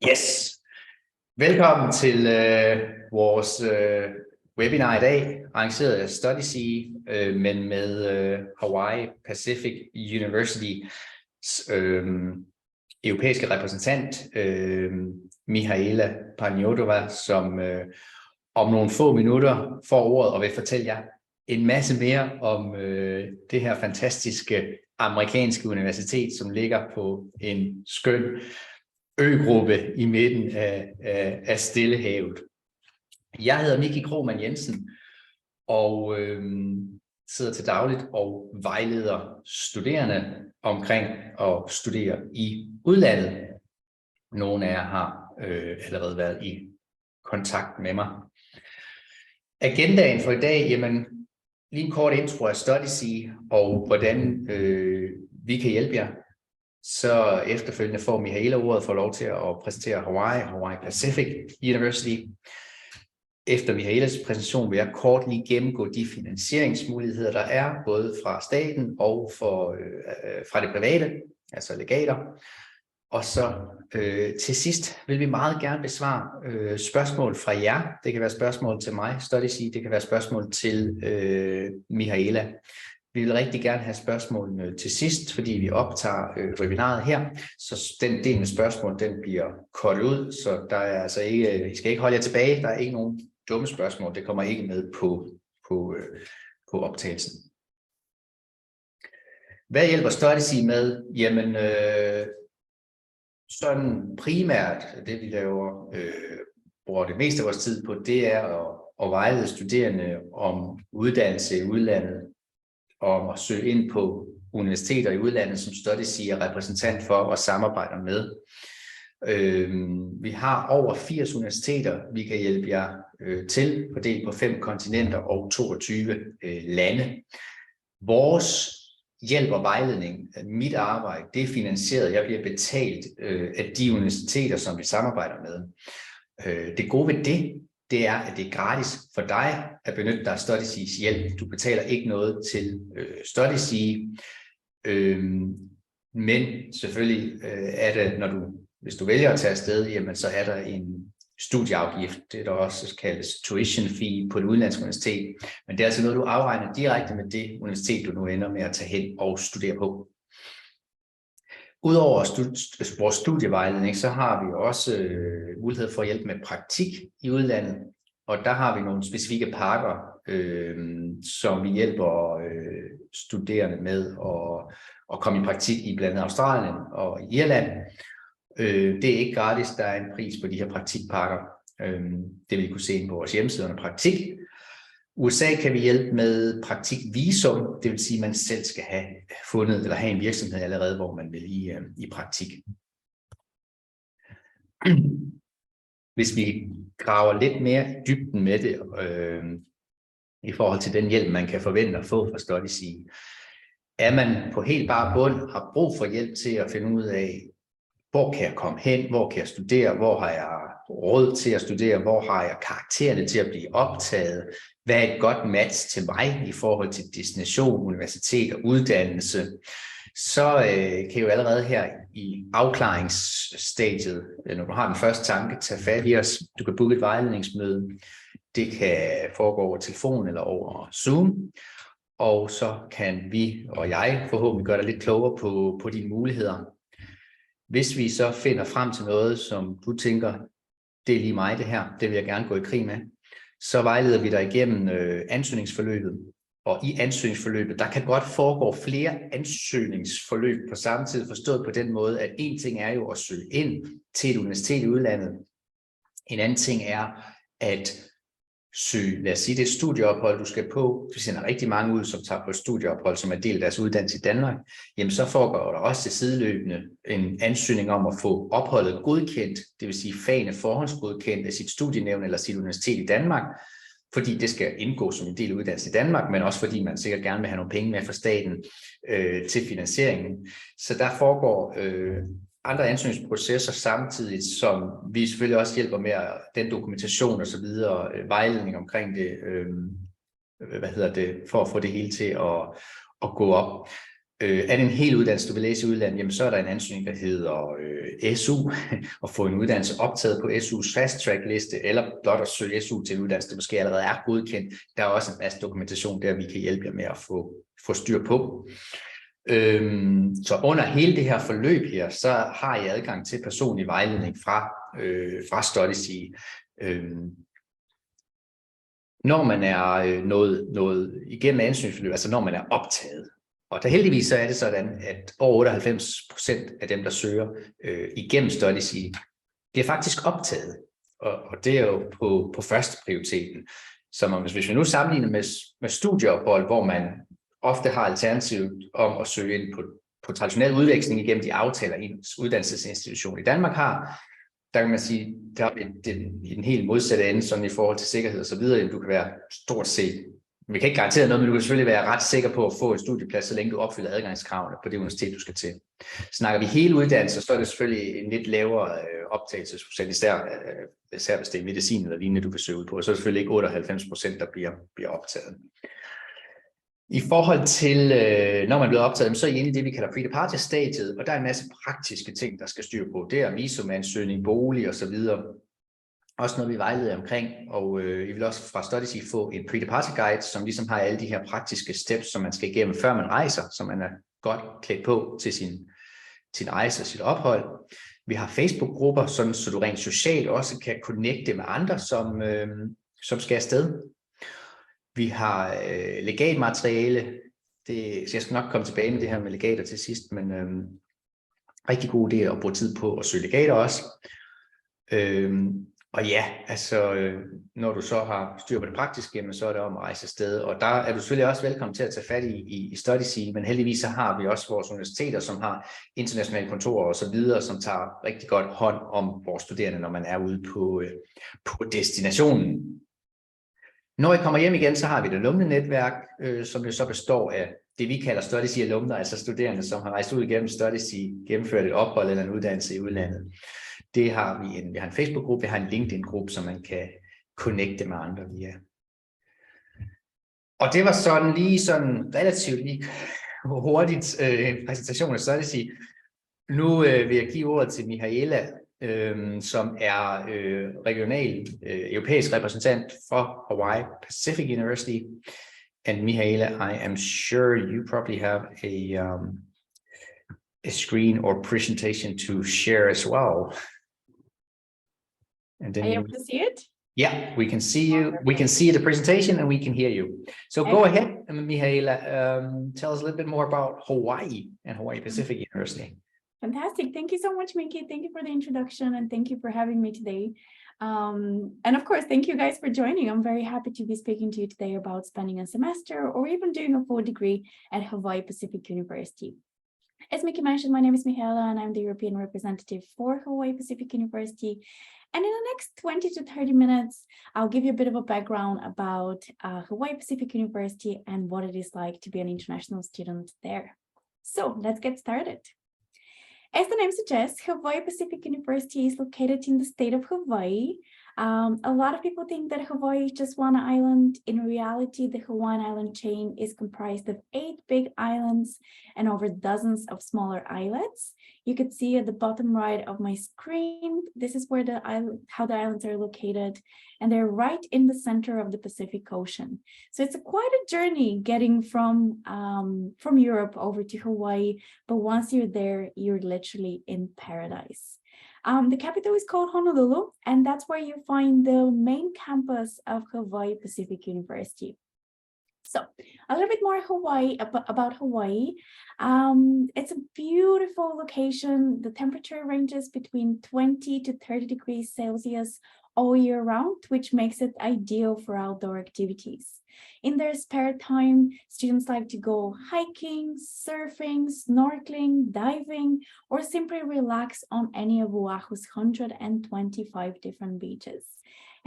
Yes. Velkommen til vores webinar i dag, arrangeret af Studysea, men med Hawaii Pacific University's europæiske repræsentant, Mihaela Panjotova, som om nogle få minutter får ordet og vil fortælle jer en masse mere om det her fantastiske amerikanske universitet, som ligger på en skøn øgruppe i midten af Stillehavet. Jeg hedder Miki Krohmann Jensen og sidder til dagligt og vejleder studerende omkring at studere i udlandet. Nogle af jer har allerede været i kontakt med mig. Agendaen for i dag, jamen lige en kort intro af Studysea og hvordan vi kan hjælpe jer. Så efterfølgende får Mihaela ordet for lov til at præsentere Hawaii Pacific University. Efter Mihaelas præsentation vil jeg kort lige gennemgå de finansieringsmuligheder, der er, både fra staten og fra det private, altså legater. Og så til sidst vil vi meget gerne besvare spørgsmål fra jer. Det kan være spørgsmål til mig, Studysea, det kan være spørgsmål til Mihaela. Vi vil rigtig gerne have spørgsmålene til sidst, fordi vi optager webinaret her, så den del med spørgsmål, den bliver kortet ud, så der er altså ikke, I skal ikke holde jer tilbage, der er ikke nogen dumme spørgsmål, det kommer ikke med på optagelsen. Hvad hjælper Studysea med? Jamen, sådan primært, det vi laver, bruger det meste af vores tid på, det er at vejlede studerende om uddannelse i udlandet, om at søge ind på universiteter i udlandet, som Studysea er repræsentant for og samarbejder med. Vi har over 80 universiteter, vi kan hjælpe jer til, fordelt på 5 kontinenter og 22 lande. Vores hjælp og vejledning, mit arbejde, det er finansieret, jeg bliver betalt af de universiteter, som vi samarbejder med. Det gode ved det er, at det er gratis for dig at benytte dig af Studyseas hjælp. Du betaler ikke noget til Studysea, men selvfølgelig er det, hvis du vælger at tage afsted, jamen så er der en studieafgift, det der også kaldes tuition fee på det udenlandske universitet, men det er altså noget, du afregner direkte med det universitet, du nu ender med at tage hen og studere på. Udover vores studievejledning, så har vi også mulighed for at hjælpe med praktik i udlandet, og der har vi nogle specifikke pakker, som vi hjælper studerende med at komme i praktik i blandt andet Australien og Irland. Det er ikke gratis, der er en pris på de her praktikpakker. Det vil I kunne se inde på vores hjemmeside under praktik. USA kan vi hjælpe med praktikvisum, det vil sige, at man selv skal have fundet eller have en virksomhed allerede, hvor man vil i praktik. Hvis vi graver lidt mere i dybden med det, i forhold til den hjælp, man kan forvente at få fra Studysea, er man på helt bare bund, har brug for hjælp til at finde ud af, hvor kan jeg komme hen, hvor kan jeg studere, hvor har jeg råd til at studere, hvor har jeg karaktererne til at blive optaget, hvad er et godt match til mig i forhold til destination, universitet og uddannelse, så kan jo allerede her i afklaringsstadiet, når du har den første tanke, tage fat i os. Du kan booke et vejledningsmøde. Det kan foregå over telefon eller over Zoom. Og så kan vi og jeg forhåbentlig gøre dig lidt klogere på dine muligheder. Hvis vi så finder frem til noget, som du tænker, det er lige mig det her, det vil jeg gerne gå i krig med, så vejleder vi dig igennem ansøgningsforløbet. Og i ansøgningsforløbet, der kan godt foregå flere ansøgningsforløb på samme tid, forstået på den måde, at en ting er jo at søge ind til et universitet i udlandet. En anden ting er at søge, lad os sige, det er et studieophold, du skal på. Vi sender rigtig mange ud, som tager på et studieophold, som er del af deres uddannelse i Danmark. Jamen så foregår der også til sideløbende en ansøgning om at få opholdet godkendt, det vil sige fagene forhåndsgodkendt af sit studienævn eller sit universitet i Danmark, fordi det skal indgå som en del af uddannelsen i Danmark, men også fordi man sikkert gerne vil have nogle penge med fra staten til finansieringen. Så der foregår andre ansøgningsprocesser samtidig, som vi selvfølgelig også hjælper med den dokumentation og så videre, vejledning omkring det, for at få det hele til at gå op. Er det en hel uddannelse, du vil læse i udlandet, jamen så er der en ansøgning, der hedder SU, og få en uddannelse optaget på SU's fast track liste, eller blot at søge SU til en uddannelse, der måske allerede er godkendt. Der er også en masse dokumentation der, vi kan hjælpe jer med at få styr på. Så under hele det her forløb her, så har I adgang til personlig vejledning fra Studysea. Når man er nået igennem ansøgningsforløb, altså når man er optaget. Og der heldigvis så er det sådan, at over 98% af dem, der søger igennem Studysea, det er faktisk optaget. Og det er jo på første prioriteten. Så hvis vi nu sammenligner med studieophold, hvor man ofte har alternativet om at søge ind på traditionel udveksling igennem de aftaler, en uddannelsesinstitution i Danmark har, der kan man sige, der er en helt modsatte ende, sådan i forhold til sikkerhed og så videre, du kan være stort set, vi kan ikke garantere noget, men du kan selvfølgelig være ret sikker på at få en studieplads, så længe du opfylder adgangskravene på det universitet, du skal til. Snakker vi hele uddannelser, så er det selvfølgelig en lidt lavere optagelsesprocent, især hvis det er medicin eller lignende, du kan søge ud på, så er det selvfølgelig ikke 98%, der bliver optaget. I forhold til, når man er blevet optaget, så er I inde i det, vi kalder pre-departure-stadiet, og der er en masse praktiske ting, der skal styre på. Det er visumansøgning, bolig og så videre. Også noget, vi vejleder omkring, og I vil også fra Studysea få en pre-departure guide, som ligesom har alle de her praktiske steps, som man skal igennem, før man rejser, så man er godt klædt på til sin rejse og sit ophold. Vi har Facebook-grupper, sådan, så du rent socialt også kan connecte med andre, som skal afsted. Vi har legatmateriale. Jeg skal nok komme tilbage med det her med legater til sidst, men rigtig god idé at bruge tid på at søge legater også. Og ja, altså når du så har styr på det praktiske, så er det om at rejse afsted. Og der er du selvfølgelig også velkommen til at tage fat i Studysea, men heldigvis så har vi også vores universiteter, som har internationale kontorer og så videre, som tager rigtig godt hånd om vores studerende, når man er ude på destinationen. Når I kommer hjem igen, så har vi et alumnenetværk, som jo så består af det, vi kalder Studysea alumner, altså studerende, som har rejst ud igennem Studysea, gennemført et ophold eller en uddannelse i udlandet. Det har vi har en Facebook-gruppe, vi har en LinkedIn-gruppe, som man kan connecte med andre via. Og det var sådan relativt hurtigt en præsentation af Studysea. Nu vil jeg give ordet til Mihaela, som er regional europæisk repræsentant for Hawaii Pacific University. And Mihaela, I am sure you probably have a screen or presentation to share as well. And then are you able to see it? Yeah, we can see you. We can see the presentation and we can hear you. So go ahead, Mihaela. Tell us a little bit more about Hawaii and Hawaii Pacific University. Fantastic. Thank you so much, Minky. Thank you for the introduction and thank you for having me today. And of course, thank you guys for joining. I'm very happy to be speaking to you today about spending a semester or even doing a full degree at Hawaii Pacific University. As Minky mentioned, my name is Mihaela and I'm the European representative for Hawaii Pacific University. And in the next 20 to 30 minutes, I'll give you a bit of a background about Hawaii Pacific University and what it is like to be an international student there. So let's get started. As the name suggests, Hawaii Pacific University is located in the state of Hawaii. A lot of people think that Hawaii is just one island. In reality, the Hawaiian island chain is comprised of 8 big islands and over dozens of smaller islets. You could see at the bottom right of my screen, this is where how the islands are located, and they're right in the center of the Pacific Ocean. So it's quite a journey getting from Europe over to Hawaii, but once you're there, you're literally in paradise. The capital is called Honolulu, and that's where you find the main campus of Hawaii Pacific University. So a little bit more about Hawaii. It's a beautiful location. The temperature ranges between 20 to 30 degrees Celsius all year round, which makes it ideal for outdoor activities. In their spare time, students like to go hiking, surfing, snorkeling, diving, or simply relax on any of Oahu's 125 different beaches.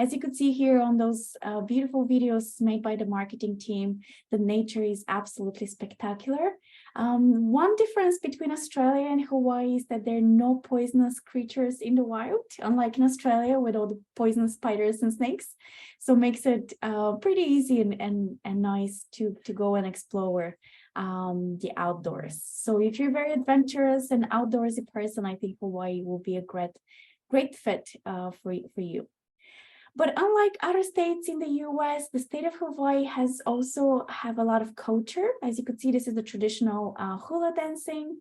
As you could see here on those beautiful videos made by the marketing team, the nature is absolutely spectacular. One difference between Australia and Hawaii is that there are no poisonous creatures in the wild, unlike in Australia with all the poisonous spiders and snakes. So it makes it pretty easy and nice to go and explore the outdoors. So if you're very adventurous and outdoorsy person, I think Hawaii will be a great fit for you. But unlike other states in the US, the state of Hawaii has also have a lot of culture. As you could see, this is the traditional hula dancing.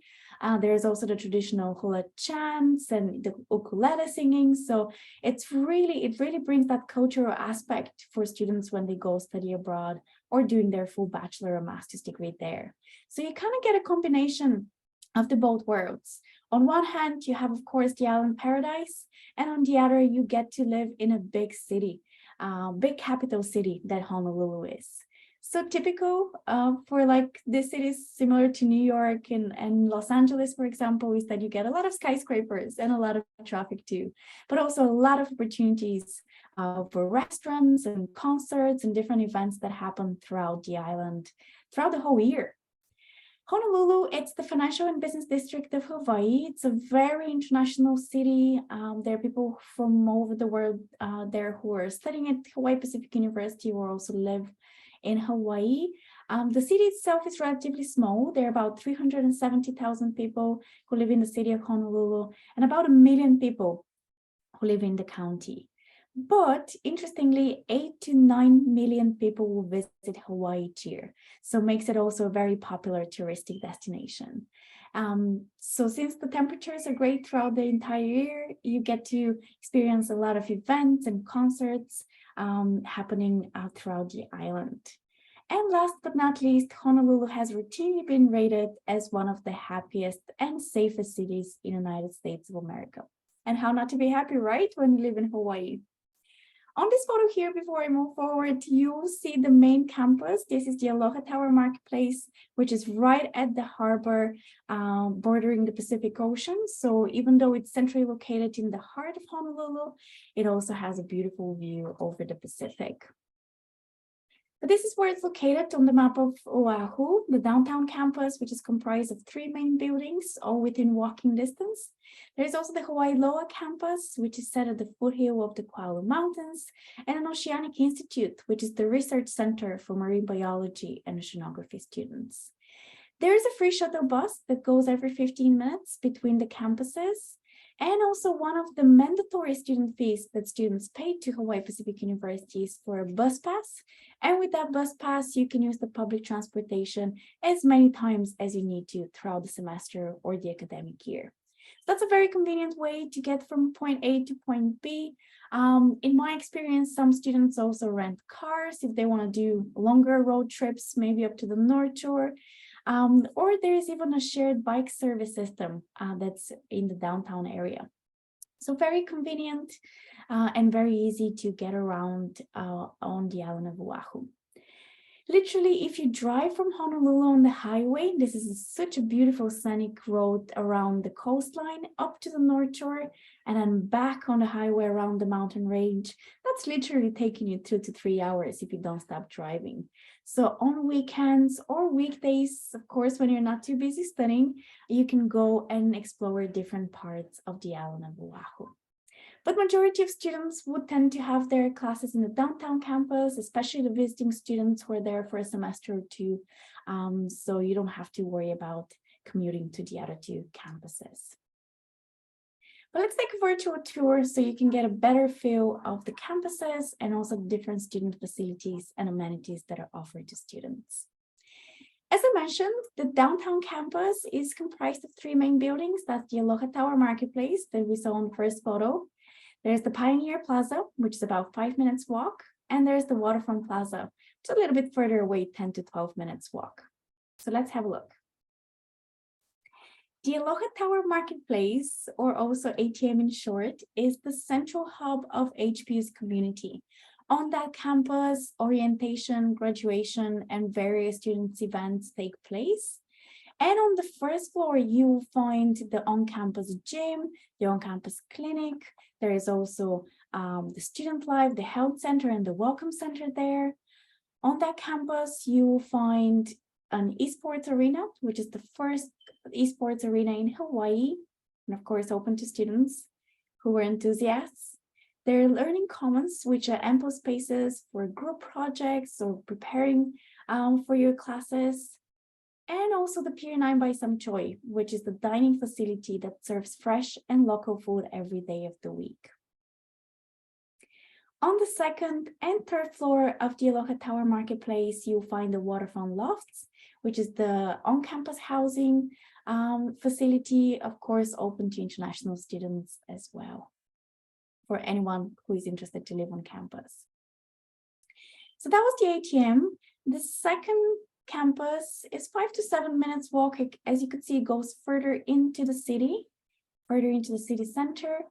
There's also the traditional hula chants and the ukulele singing. So it really brings that cultural aspect for students when they go study abroad or doing their full bachelor or master's degree there. So you kind of get a combination of the both worlds. On one hand, you have, of course, the island paradise, and on the other, you get to live in a big city, big capital city that Honolulu is. So typical for like the cities similar to New York and Los Angeles, for example, is that you get a lot of skyscrapers and a lot of traffic too, but also a lot of opportunities for restaurants and concerts and different events that happen throughout the island, throughout the whole year. Honolulu, it's the financial and business district of Hawaii. It's a very international city. There are people from all over the world there who are studying at Hawaii Pacific University or also live in Hawaii. The city itself is relatively small. There are about 370,000 people who live in the city of Honolulu and about 1 million people who live in the county. But interestingly, 8 to 9 million people will visit Hawaii each year. So makes it also a very popular touristic destination. So since the temperatures are great throughout the entire year, you get to experience a lot of events and concerts happening throughout the island. And last but not least, Honolulu has routinely been rated as one of the happiest and safest cities in the United States of America. And how not to be happy, right, when you live in Hawaii? On this photo here, before I move forward, you'll see the main campus. This is the Aloha Tower Marketplace, which is right at the harbor bordering the Pacific Ocean. So even though it's centrally located in the heart of Honolulu, it also has a beautiful view over the Pacific. But this is where it's located on the map of Oahu, the downtown campus, which is comprised of 3 main buildings, all within walking distance. There's also the Hawaii Loa campus, which is set at the foothill of the Ka'alu Mountains, and an Oceanic Institute, which is the research center for marine biology and oceanography students. There is a free shuttle bus that goes every 15 minutes between the campuses, and also one of the mandatory student fees that students pay to Hawaii Pacific University is for a bus pass. And with that bus pass, you can use the public transportation as many times as you need to throughout the semester or the academic year. So that's a very convenient way to get from point A to point B. In my experience, some students also rent cars if they want to do longer road trips, maybe up to the North Shore. Or there is even a shared bike service system that's in the downtown area. So very convenient and very easy to get around on the island of Oahu. Literally, if you drive from Honolulu on the highway, this is such a beautiful scenic road around the coastline up to the North Shore and then back on the highway around the mountain range. That's literally taking you 2 to 3 hours if you don't stop driving. So on weekends or weekdays, of course, when you're not too busy studying, you can go and explore different parts of the island of Oahu. But majority of students would tend to have their classes in the downtown campus, especially the visiting students who are there for a semester or two. So you don't have to worry about commuting to the other 2 campuses. But let's take a virtual tour so you can get a better feel of the campuses and also the different student facilities and amenities that are offered to students. As I mentioned, the downtown campus is comprised of 3 main buildings. That's the Aloha Tower Marketplace that we saw in the first photo. There's the Pioneer Plaza, which is about 5 minutes walk. And there's the Waterfront Plaza, which is a little bit further away, 10 to 12 minutes walk. So let's have a look. The Aloha Tower Marketplace, or also ATM in short, is the central hub of HPU's community. On that campus, orientation, graduation, and various students' events take place. And on the first floor, you will find the on-campus gym, the on-campus clinic. There is also the student life, the health center, and the welcome center there. On that campus, you will find an esports arena, which is the first esports arena in Hawaii, and of course, open to students who are enthusiasts. There are learning commons, which are ample spaces for group projects or preparing for your classes. and also the Pier 9 by Some Choi, which is the dining facility that serves fresh and local food every day of the week. On the second and third floor of the Aloha Tower Marketplace, you'll find the Waterfront Lofts, which is the on-campus housing facility, of course, open to international students as well, for anyone who is interested to live on campus. So that was the ATM. The second campus is 5 to 7 minutes walk. As you can see, it goes further into the city center.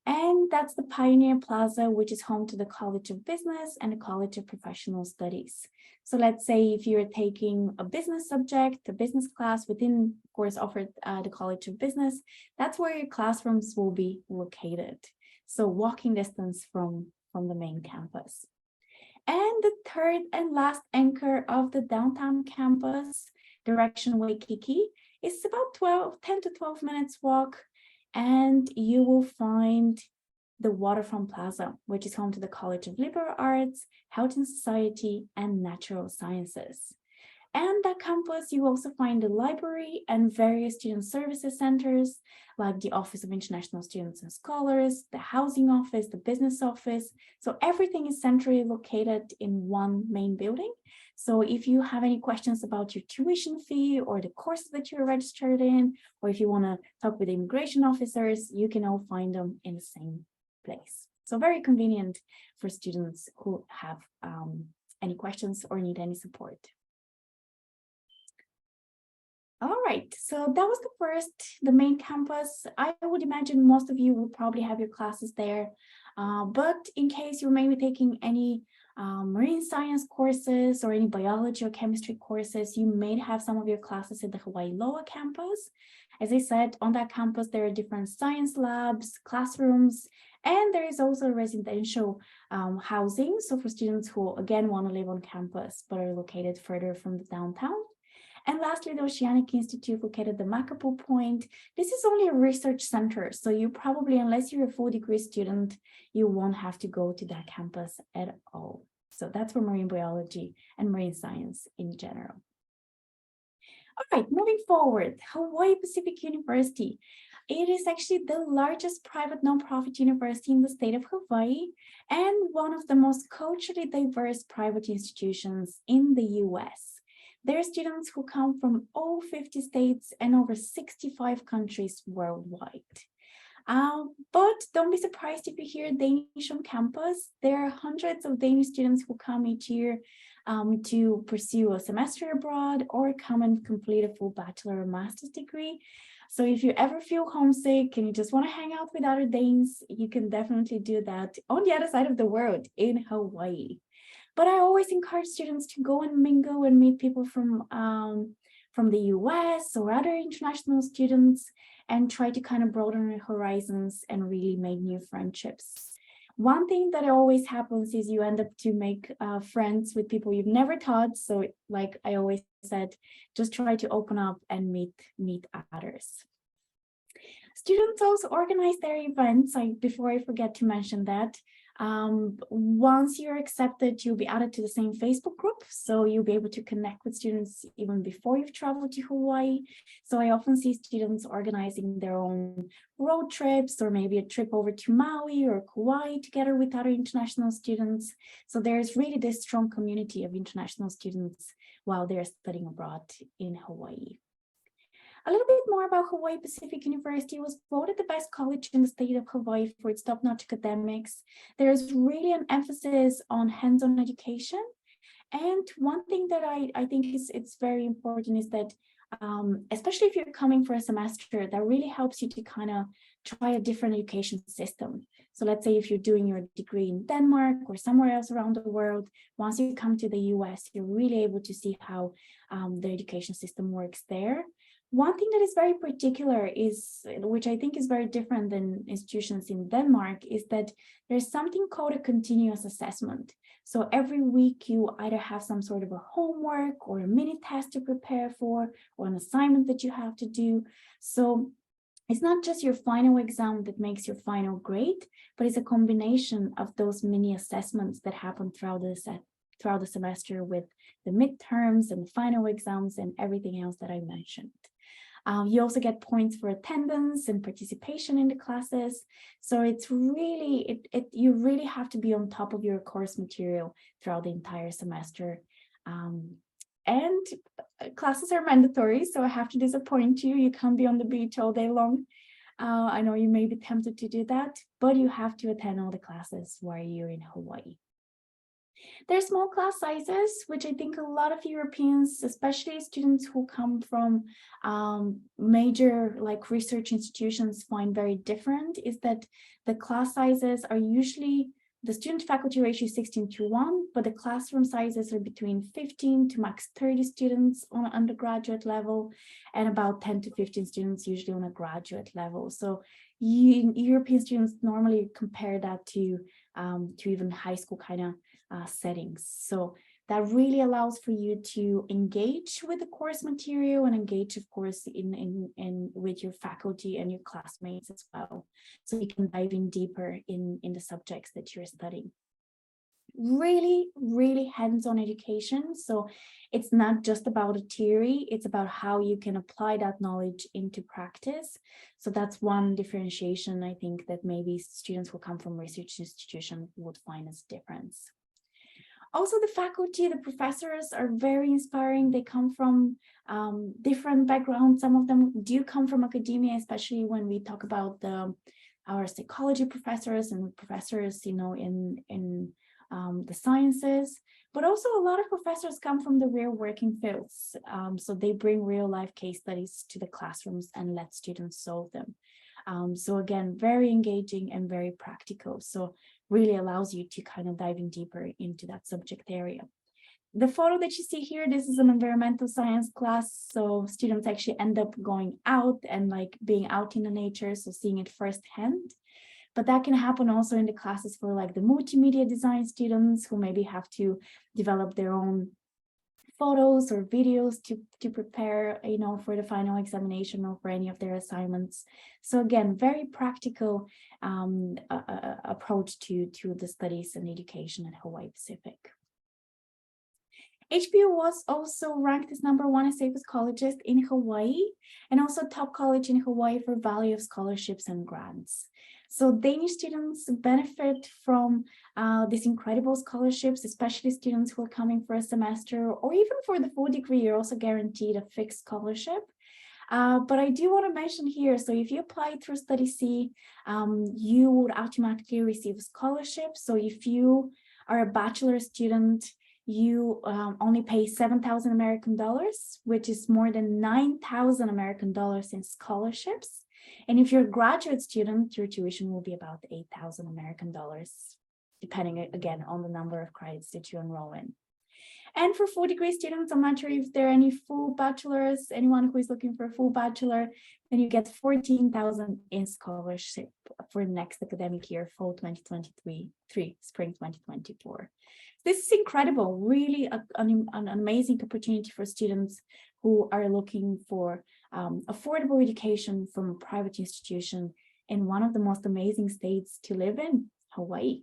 And that's the Pioneer Plaza, which is home to the College of Business and the College of Professional Studies. So let's say if you're taking a business subject, a business class within course offered the College of Business, that's where your classrooms will be located. So walking distance from the main campus. And the third and last anchor of the downtown campus, direction Waikiki, is about 10 to 12 minutes walk. And you will find the Waterfront Plaza, which is home to the College of Liberal Arts, Health and Society, and Natural Sciences. And that campus, you also find the library and various student services centers, like the Office of International Students and Scholars, the housing office, the business office. So everything is centrally located in one main building. So if you have any questions about your tuition fee or the courses that you're registered in, or if you want to talk with immigration officers, you can all find them in the same place. So very convenient for students who have any questions or need any support. All right, so that was the main campus. I would imagine most of you will probably have your classes there, but in case you're maybe taking any marine science courses or any biology or chemistry courses, you may have some of your classes at the Hawaii Loa campus. As I said, on that campus, there are different science labs, classrooms, and there is also residential housing. So for students who, again, want to live on campus, but are located further from the downtown. And lastly, the Oceanic Institute located at the Makapu Point. This is only a research center, so you probably, unless you're a full degree student, you won't have to go to that campus at all. So that's for marine biology and marine science in general. All right, moving forward, Hawaii Pacific University. It is actually the largest private nonprofit university in the state of Hawaii and one of the most culturally diverse private institutions in the US. There are students who come from all 50 states and over 65 countries worldwide. But don't be surprised if you hear Danish on campus. There are hundreds of Danish students who come each year to pursue a semester abroad or come and complete a full bachelor or master's degree. So if you ever feel homesick and you just want to hang out with other Danes, you can definitely do that on the other side of the world in Hawaii. But I always encourage students to go and mingle and meet people from the US or other international students and try to kind of broaden your horizons and really make new friendships. One thing that always happens is you end up to make friends with people you've never taught. So like I always said, just try to open up and meet others. Students also organize their events. Before I forget to mention that, once you're accepted, you'll be added to the same Facebook group. So you'll be able to connect with students even before you've traveled to Hawaii. So I often see students organizing their own road trips or maybe a trip over to Maui or Kauai together with other international students. So there's really this strong community of international students while they're studying abroad in Hawaii. A little bit more about Hawaii Pacific University. It was voted the best college in the state of Hawaii for its top-notch academics. There's really an emphasis on hands-on education. And one thing that I think it's very important is that, especially if you're coming for a semester, that really helps you to kind of try a different education system. So let's say if you're doing your degree in Denmark or somewhere else around the world, once you come to the US, you're really able to see how the education system works there. One thing that is very particular is, which I think is very different than institutions in Denmark, is that there's something called a continuous assessment. So every week you either have some sort of a homework or a mini test to prepare for, or an assignment that you have to do. So it's not just your final exam that makes your final grade, but it's a combination of those mini assessments that happen throughout throughout the semester with the midterms and final exams and everything else that I mentioned. You also get points for attendance and participation in the classes. So it's really, you really have to be on top of your course material throughout the entire semester. And classes are mandatory, so I have to disappoint you. You can't be on the beach all day long. I know you may be tempted to do that, but you have to attend all the classes while you're in Hawaii. There's small class sizes, which I think a lot of Europeans, especially students who come from major like research institutions, find very different, is that the class sizes are usually, the student faculty ratio is 16:1, but the classroom sizes are between 15 to max 30 students on an undergraduate level and about 10 to 15 students usually on a graduate level. So European students normally compare that to even high school kind of settings. So that really allows for you to engage with the course material and engage, of course, in with your faculty and your classmates as well. So you can dive in deeper in the subjects that you're studying. Really, really hands-on education. So it's not just about a theory, it's about how you can apply that knowledge into practice. So that's one differentiation I think that maybe students who come from research institutions would find as a difference. Also, the faculty, the professors are very inspiring. They come from different backgrounds. Some of them do come from academia, especially when we talk about our psychology professors and professors, you know, in the sciences. But also a lot of professors come from the real working fields. So they bring real life case studies to the classrooms and let students solve them. So again, very engaging and very practical. So really allows you to kind of dive in deeper into that subject area. The photo that you see here, this is an environmental science class. So students actually end up going out and like being out in the nature, so seeing it firsthand. But that can happen also in the classes for like the multimedia design students who maybe have to develop their own photos or videos to prepare, you know, for the final examination or for any of their assignments. So again, very practical approach to the studies and education at Hawaii Pacific. HPU was also ranked as #1 as safest colleges in Hawaii, and also top college in Hawaii for value of scholarships and grants. So Danish students benefit from these incredible scholarships, especially students who are coming for a semester or even for the full degree. You're also guaranteed a fixed scholarship. But I do want to mention here, so if you apply through Studysea, you would automatically receive a scholarship. So if you are a bachelor student, you only pay 7,000 American dollars, which is more than 9,000 American dollars in scholarships. And if you're a graduate student, your tuition will be about 8,000 American dollars, depending again on the number of credits that you enroll in. And for full degree students, I'm not sure if there are any full bachelors, anyone who is looking for a full bachelor, then you get 14,000 in scholarship for next academic year, fall 2023, spring 2024. This is incredible, really an amazing opportunity for students who are looking for affordable education from a private institution in one of the most amazing states to live in, Hawaii.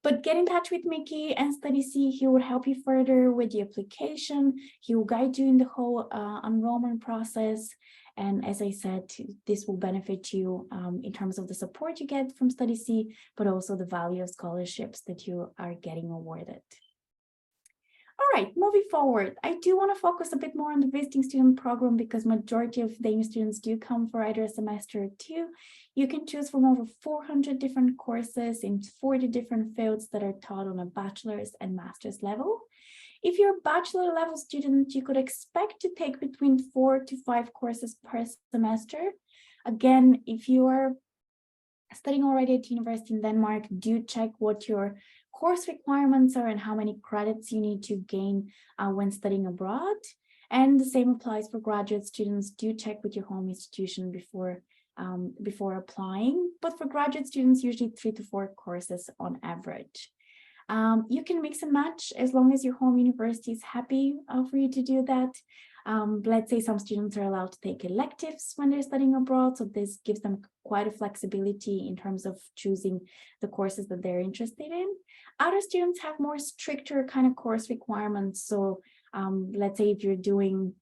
But get in touch with Mickey and Studysea. He will help you further with the application. He will guide you in the whole enrollment process. And as I said, this will benefit you in terms of the support you get from Studysea, but also the value of scholarships that you are getting awarded. All right, moving forward, I do want to focus a bit more on the visiting student program because majority of Danish students do come for either a semester or two. You can choose from over 400 different courses in 40 different fields that are taught on a bachelor's and master's level. If you're a bachelor level student, you could expect to take between 4 to 5 courses per semester. Again, if you are studying already at university in Denmark, do check what your course requirements are and how many credits you need to gain when studying abroad. And the same applies for graduate students. Do check with your home institution before applying. But for graduate students, usually 3 to 4 courses on average. You can mix and match as long as your home university is happy for you to do that. Let's say some students are allowed to take electives when they're studying abroad, so this gives them quite a flexibility in terms of choosing the courses that they're interested in. Other students have more stricter kind of course requirements. So let's say if you're doing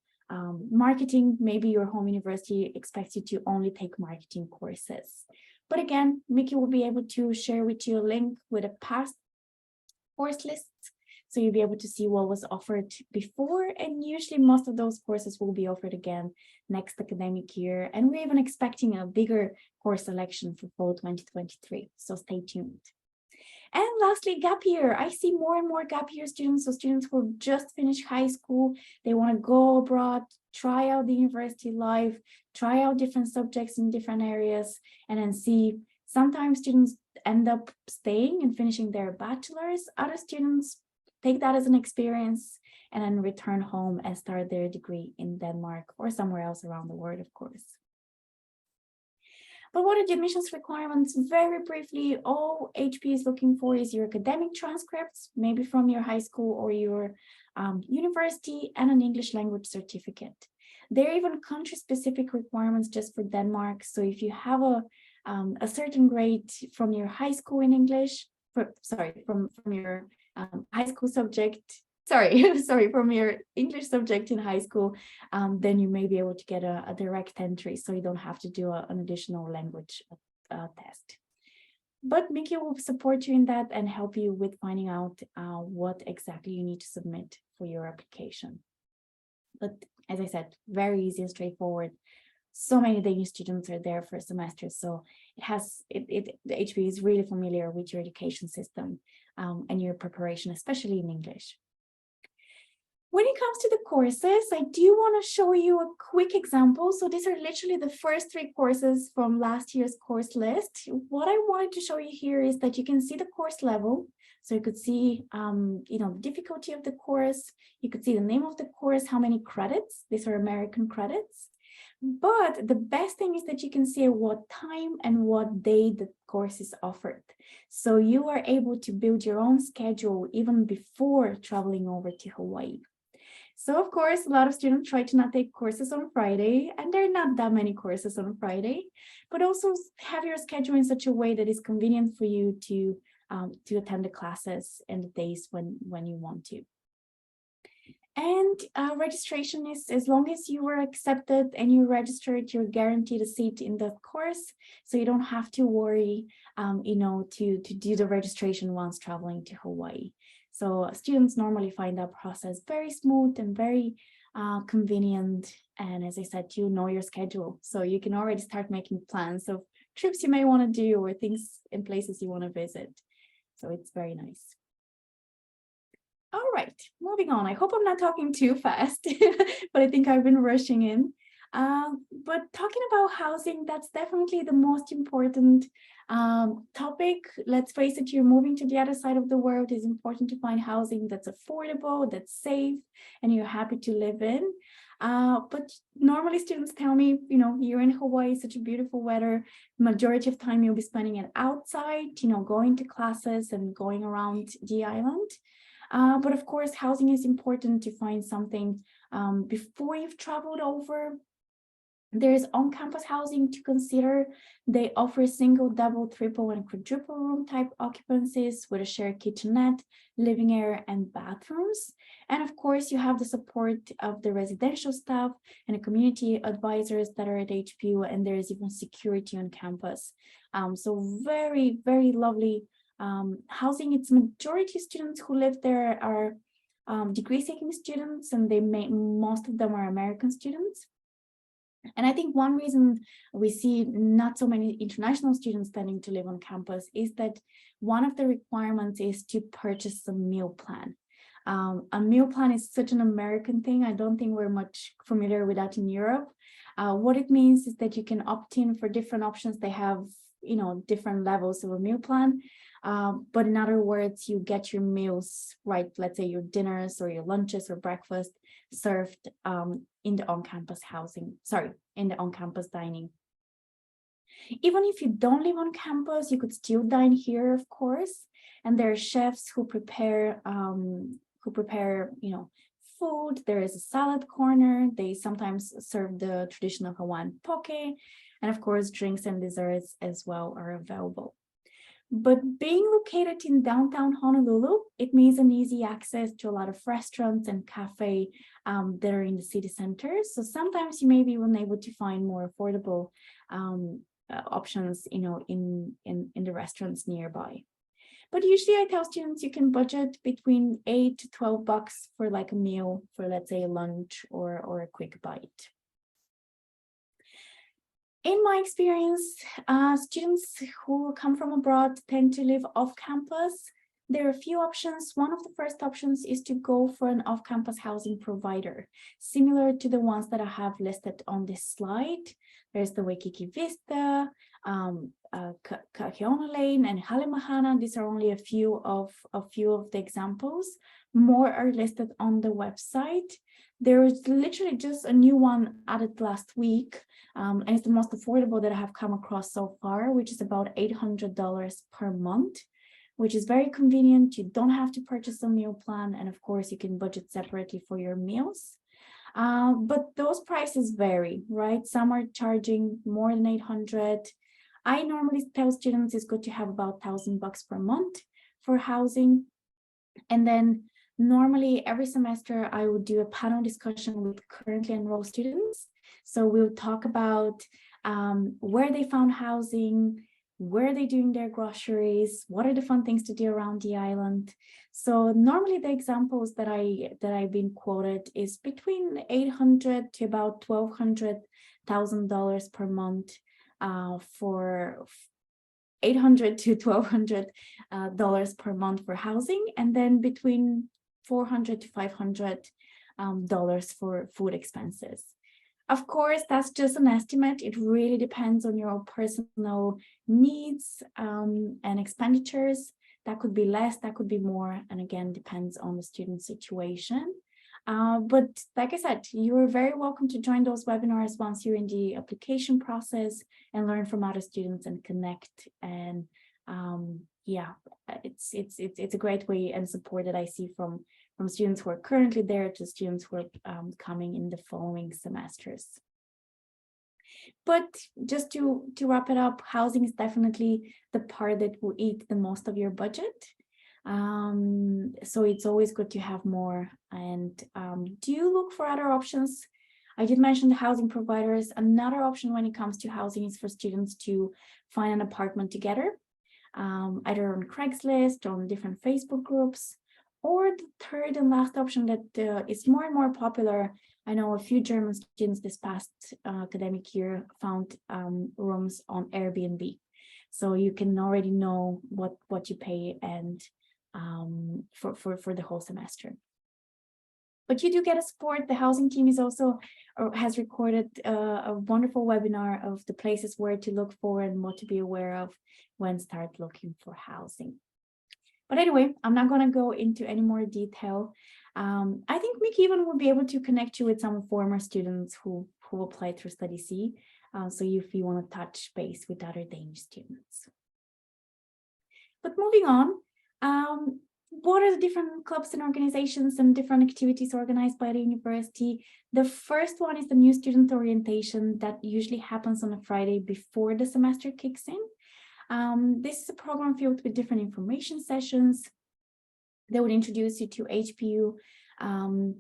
marketing, maybe your home university expects you to only take marketing courses. But again, Mickey will be able to share with you a link with a past course list, so you'll be able to see what was offered before, and usually most of those courses will be offered again next academic year, and we're even expecting a bigger course selection for fall 2023, so stay tuned. And lastly, gap year. I see more and more gap year students, so students who just finished high school, they want to go abroad, try out the university life, try out different subjects in different areas, and then see. Sometimes students end up staying and finishing their bachelor's. Other students take that as an experience and then return home and start their degree in Denmark or somewhere else around the world, of course. But what are the admissions requirements? Very briefly, all HP is looking for is your academic transcripts, maybe from your high school or your university, and an English language certificate. There are even country-specific requirements just for Denmark. So if you have a certain grade from your high school in English, from your high school subject, from your English subject in high school, then you may be able to get a direct entry, so you don't have to do an additional language test. But Mickey will support you in that and help you with finding out what exactly you need to submit for your application. But as I said, very easy and straightforward. So many Danish students are there for a semester, so the HP is really familiar with your education system and your preparation, especially in English. When it comes to the courses, I do want to show you a quick example. So these are literally the first 3 courses from last year's course list. What I wanted to show you here is that you can see the course level. So you could see, the difficulty of the course. You could see the name of the course, how many credits. These are American credits. But the best thing is that you can see at what time and what day the course is offered. So you are able to build your own schedule even before traveling over to Hawaii. So of course, a lot of students try to not take courses on Friday, and there are not that many courses on Friday, but also have your schedule in such a way that is convenient for you to attend the classes and the days when you want to. And registration is, as long as you were accepted and you registered, you're guaranteed a seat in the course. So you don't have to worry, to do the registration once traveling to Hawaii. So students normally find that process very smooth and very convenient. And as I said, you know your schedule. So you can already start making plans of trips you may want to do or things and places you want to visit. So it's very nice. All right, moving on. I hope I'm not talking too fast, but I think I've been rushing in. But talking about housing, that's definitely the most important topic. Let's face it, you're moving to the other side of the world. It's important to find housing that's affordable, that's safe, and you're happy to live in. But normally students tell me, you're in Hawaii, such a beautiful weather. Majority of time you'll be spending it outside, going to classes and going around the island. But of course, housing is important to find something before you've traveled over. There is on-campus housing to consider. They offer single, double, triple, and quadruple room type occupancies with a shared kitchenette, living area, and bathrooms. And of course, you have the support of the residential staff and the community advisors that are at HPU, and there is even security on campus. So very, very lovely housing. It's majority students who live there are degree-seeking students, and most of them are American students. And I think one reason we see not so many international students tending to live on campus is that one of the requirements is to purchase a meal plan. A meal plan is such an American thing. I don't think we're much familiar with that in Europe. What it means is that you can opt in for different options. They have, different levels of a meal plan. But in other words, you get your meals, right? Let's say your dinners or your lunches or breakfast served in the on-campus dining. Even if you don't live on campus, you could still dine here, of course. And there are chefs who prepare, food. There is a salad corner. They sometimes serve the traditional Hawaiian poke. And of course, drinks and desserts as well are available. But being located in downtown Honolulu, it means an easy access to a lot of restaurants and cafe that are in the city center. So sometimes you may be unable to find more affordable options, you know, in the restaurants nearby. But usually I tell students you can budget between $8 to $12 for like a meal for, let's say, a lunch or a quick bite. In my experience, students who come from abroad tend to live off campus. There are a few options. One of the first options is to go for an off-campus housing provider, similar to the ones that I have listed on this slide. There's the Waikiki Vista, Kakeona Lane, and Halemahana. These are only a few of the examples. More are listed on the website. There is literally just a new one added last week, and it's the most affordable that I have come across so far, which is about $800 per month, which is very convenient. You don't have to purchase a meal plan, and of course, you can budget separately for your meals. But those prices vary, right? Some are charging more than $800. I normally tell students it's good to have about $1,000 per month for housing, and then normally every semester I would do a panel discussion with currently enrolled students. So we'll talk about where they found housing, where are they doing their groceries, what are the fun things to do around the island. So normally the examples that I've been quoted is between $800 to about $1,200 per month for $800 to $1,200 per month for housing, and then between $400 to $500 for food expenses. Of course, that's just an estimate. It really depends on your personal needs and expenditures. That could be less, that could be more, and again, depends on the student situation. But like I said, you're very welcome to join those webinars once you're in the application process and learn from other students and connect. And yeah, it's a great way and support that I see from students who are currently there to students who are coming in the following semesters. But just to wrap it up, housing is definitely the part that will eat the most of your budget. So it's always good to have more. And do you look for other options? I did mention the housing providers. Another option when it comes to housing is for students to find an apartment together, either on Craigslist or on different Facebook groups. Or the third and last option that is more and more popular. I know a few German students this past academic year found rooms on Airbnb. So you can already know what you pay and for the whole semester. But you do get a support. The housing team is also has recorded a wonderful webinar of the places where to look for and what to be aware of when start looking for housing. But anyway, I'm not going to go into any more detail. I think Mickey even will be able to connect you with some former students who applied through Studysea. So if you want to touch base with other Danish students. But moving on, what are the different clubs and organizations and different activities organized by the university? The first one is the new student orientation that usually happens on a Friday before the semester kicks in. This is a program filled with different information sessions that would introduce you to HPU, and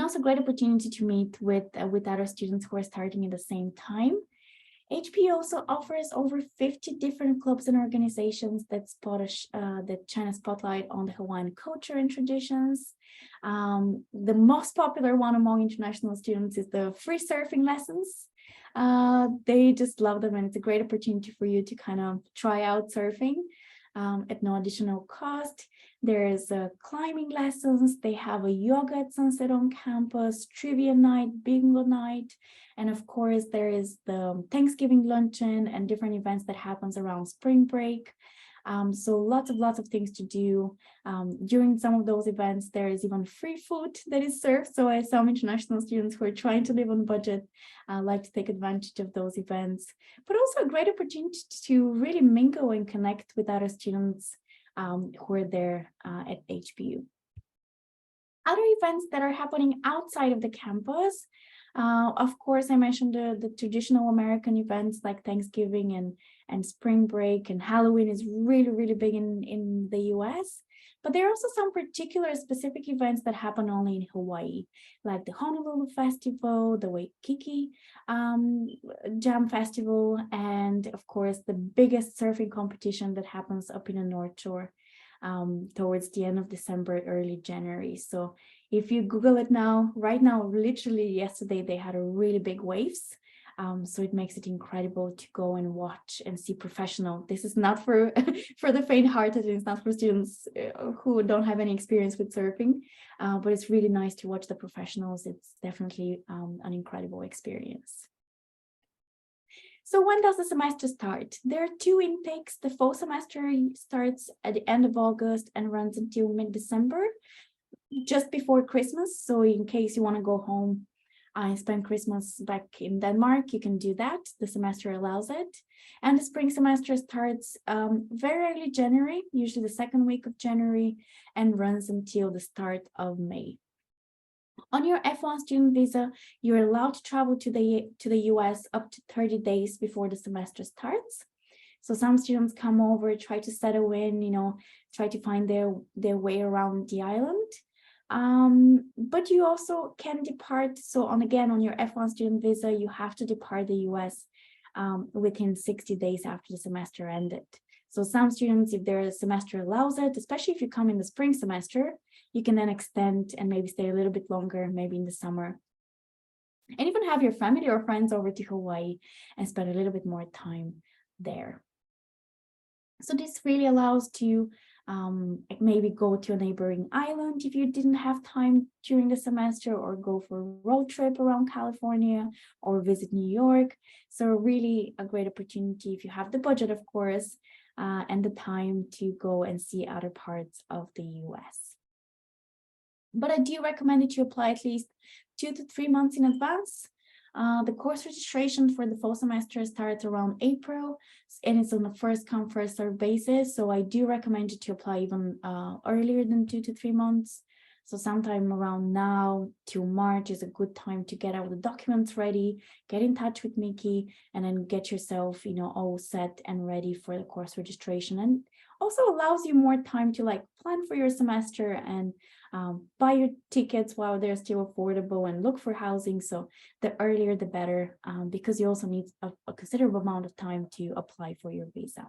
also great opportunity to meet with other students who are starting at the same time. HPU also offers over 50 different clubs and organizations that shine a spotlight on the Hawaiian culture and traditions. The most popular one among international students is the free surfing lessons. They just love them, and it's a great opportunity for you to kind of try out surfing at no additional cost. There's climbing lessons. They have a yoga at sunset on campus, trivia night, bingo night, and of course there is the Thanksgiving luncheon and different events that happens around spring break. So lots of things to do. During some of those events, there is even free food that is served. So some international students who are trying to live on budget like to take advantage of those events, but also a great opportunity to really mingle and connect with other students who are there at HPU. Other events that are happening outside of the campus, of course, I mentioned the traditional American events like Thanksgiving and spring break, and Halloween is really, really big in the US. But there are also some particular specific events that happen only in Hawaii, like the Honolulu Festival, the Waikiki Jam Festival, and of course, the biggest surfing competition that happens up in the North Shore towards the end of December, early January. So if you Google it now, right now, literally yesterday, they had a really big waves. So it makes it incredible to go and watch and see professional. This is not for for the faint-hearted. It's not for students who don't have any experience with surfing, but it's really nice to watch the professionals. It's definitely an incredible experience. So when does the semester start? There are two intakes. The fall semester starts at the end of August and runs until mid-December, just before Christmas. So in case you want to go home and spend Christmas back in Denmark, you can do that. The semester allows it. And the spring semester starts very early January, usually the second week of January, and runs until the start of May. On your F1 student visa, you're allowed to travel to the US up to 30 days before the semester starts. So some students come over, try to settle in, try to find their way around the island. But you also can depart. So on your F1 student visa, you have to depart the US within 60 days after the semester ended. So some students, if their semester allows it, especially if you come in the spring semester, you can then extend and maybe stay a little bit longer, maybe in the summer. And even have your family or friends over to Hawaii and spend a little bit more time there. So this really allows to maybe go to a neighboring island if you didn't have time during the semester, or go for a road trip around California, or visit New York. So really a great opportunity if you have the budget, of course, and the time to go and see other parts of the US. But I do recommend that you apply at least 2 to 3 months in advance. The course registration for the fall semester starts around April, and it's on a first come, first served basis. So I do recommend you to apply even earlier than 2 to 3 months. So sometime around now till March is a good time to get all the documents ready, get in touch with Miki, and then get yourself, all set and ready for the course registration. And also allows you more time to plan for your semester and buy your tickets while they're still affordable, and look for housing. So the earlier the better, because you also need a considerable amount of time to apply for your visa.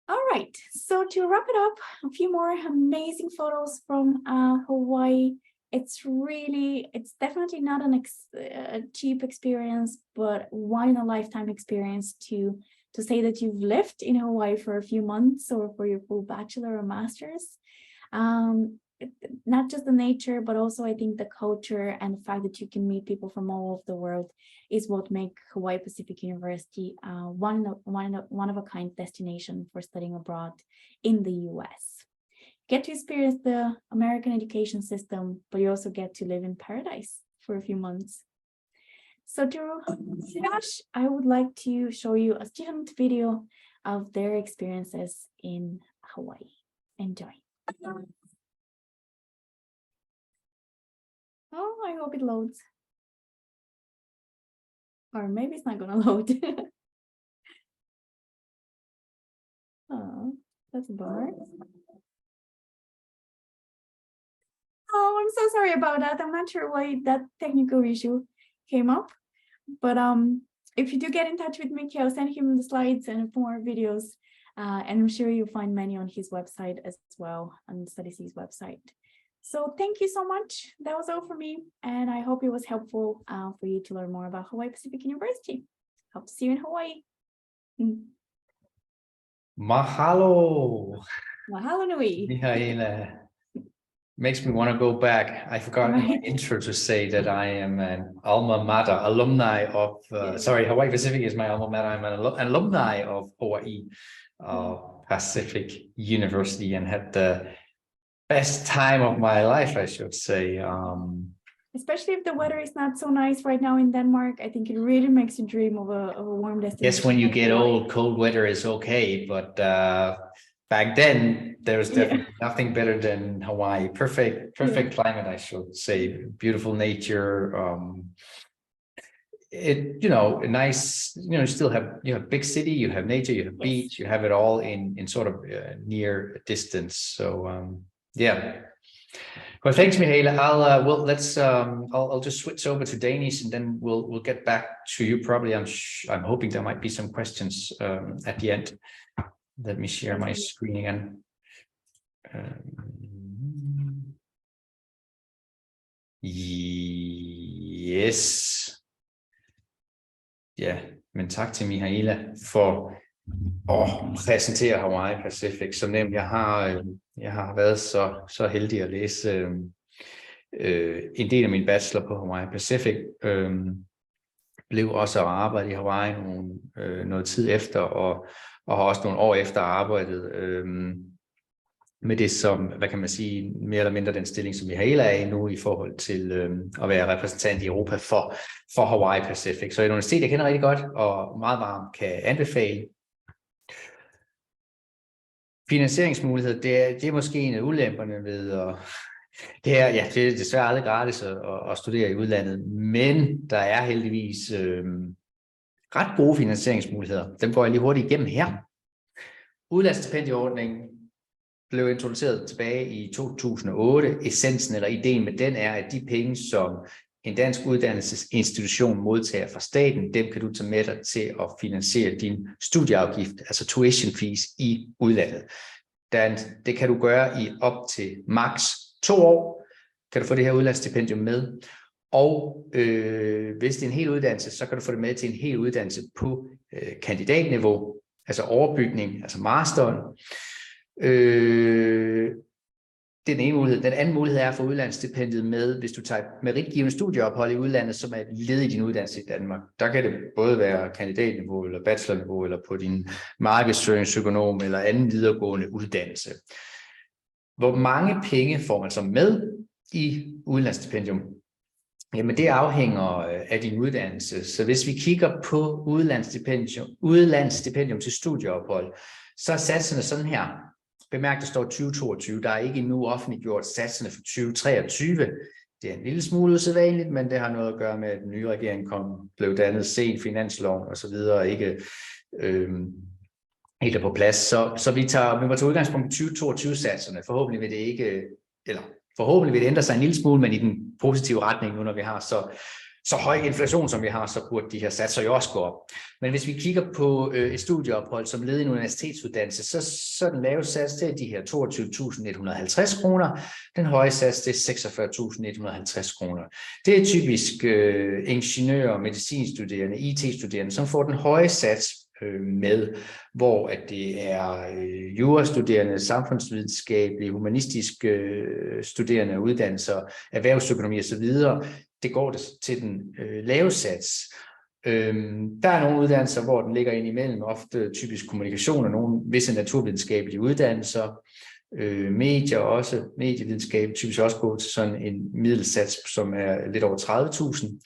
All right, so to wrap it up, a few more amazing photos from Hawaii. It's definitely not a cheap experience, but one in a lifetime experience to say that you've lived in Hawaii for a few months or for your full bachelor or master's. Not just the nature, but also I think the culture and the fact that you can meet people from all over the world is what make Hawaii Pacific University one of a kind destination for studying abroad in the US. Get to experience the American education system, but you also get to live in paradise for a few months. So to finish, I would like to show you a student video of their experiences in Hawaii. Enjoy. Oh, I hope it loads. Or maybe it's not gonna load. Oh, that's a bummer. Oh, I'm so sorry about that. I'm not sure why that technical issue came up. But if you do get in touch with Miki, I'll send him the slides and more videos. And I'm sure you'll find many on his website as well, on Studysea's website. So thank you so much. That was all for me. And I hope it was helpful for you to learn more about Hawaii Pacific University. Hope to see you in Hawaii. Mahalo. Mahalo nui. Mihaela. Makes me want to go back. I forgot in my intro to say that I am an alma mater alumni of, Hawaii Pacific is my alma mater. I'm an alumni of Hawaii Pacific University, and had the best time of my life, I should say. Especially if the weather is not so nice right now in Denmark, I think it really makes you dream of a warm destination. Yes, when you get old, cold weather is okay, but back then, there was definitely nothing better than Hawaii. Perfect climate, I should say. Beautiful nature. A nice, you still have, big city, you have nature, you have beach, you have it all in sort of near distance. So, yeah. Well, thanks, Mihaela. I'll just switch over to Danish, and then we'll get back to you. Probably, I'm hoping there might be some questions at the end. Let me share my screen again. Yes. Ja, men tak til Mihaela for at præsentere Hawaii Pacific. Som nævnt, jeg har været så heldig at læse en del af min bachelor på Hawaii Pacific. Blev også at arbejde i Hawaii noget tid efter, og har også nogle år efter arbejdet med det som, hvad kan man sige, mere eller mindre den stilling, som Mihaela er i nu i forhold til at være repræsentant i Europa for Hawaii Pacific. Så et universitet, jeg kender rigtig godt og meget varmt kan anbefale. Finansieringsmuligheder, det er måske en af ulemperne ved det er desværre aldrig gratis at studere i udlandet, men der er heldigvis ret gode finansieringsmuligheder. Dem går jeg lige hurtigt igennem her. Udlandsstipendieordningen blev introduceret tilbage i 2008. Essensen eller ideen med den er, at de penge, som en dansk uddannelsesinstitution modtager fra staten, dem kan du tage med dig til at finansiere din studieafgift, altså tuition fees i udlandet. Det kan du gøre i op til maks 2 år, kan du få det her udlandsstipendium med. Og hvis det er en hel uddannelse, så kan du få det med til en hel uddannelse på kandidatniveau, altså overbygning, altså masteren. Det er den ene mulighed. Den anden mulighed er at få udlandsstipendiet med, hvis du tager meritgivende studieophold i udlandet, som er et led i din uddannelse i Danmark. Der kan det både være kandidatniveau eller bachelorniveau, eller på din markedsføringsøkonom eller anden videregående uddannelse. Hvor mange penge får man så med i udlandsstipendium? Jamen det afhænger af din uddannelse. Så hvis vi kigger på udlandsstipendium til studieophold, så er satserne sådan her. Bemærk, der står 2022. Der er ikke endnu offentliggjort satserne for 2023. Det er en lille smule usædvanligt, men det har noget at gøre med, at den nye regering blev dannet sent, finansloven og så videre, ikke helt er på plads. Så vi må tage udgangspunkt i 2022-satserne. Forhåbentlig vil det ændre sig en lille smule, men i den positive retning nu, når vi har så høj inflation, som vi har, så burde de her satser jo også gå op. Men hvis vi kigger på et studieophold som led i en universitetsuddannelse, så den lave sats, det er de her 22.150 kroner. Den høje sats, det er 46.150 kroner. Det er typisk ingeniører, medicinstuderende, IT-studerende, som får den høje sats med, hvor at det er jurastuderende, samfundsvidenskabelige, humanistiske studerende, uddannelser, erhvervsøkonomi osv., det går til den lave sats. Der er nogle uddannelser, hvor den ligger ind imellem, ofte typisk kommunikation og nogle visse naturvidenskabelige uddannelser. Medier også, medievidenskab typisk også går til sådan en middelsats, som er lidt over 30.000.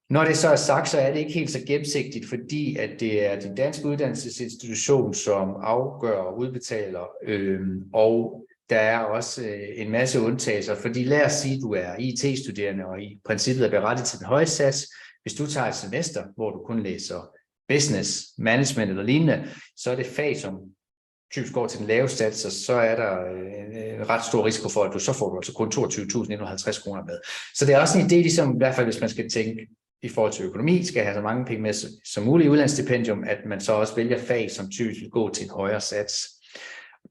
Når det så er sagt, så er det ikke helt så gennemsigtigt, fordi at det er den danske uddannelsesinstitution, som afgør og udbetaler, og der er også en masse undtagelser, fordi lad os sige, at du er IT-studerende og i princippet er berettiget til den høje sats. Hvis du tager et semester, hvor du kun læser business, management eller lignende, så er det fag, som typisk går til den lave sats, og så er der en ret stor risiko for, at så får du altså kun 22.150 kroner med. Så det er også en idé, ligesom, i hvert fald hvis man skal tænke i forhold til økonomi, skal have så mange penge med som muligt i udlandsstipendium, at man så også vælger fag, som typisk vil gå til en højere sats.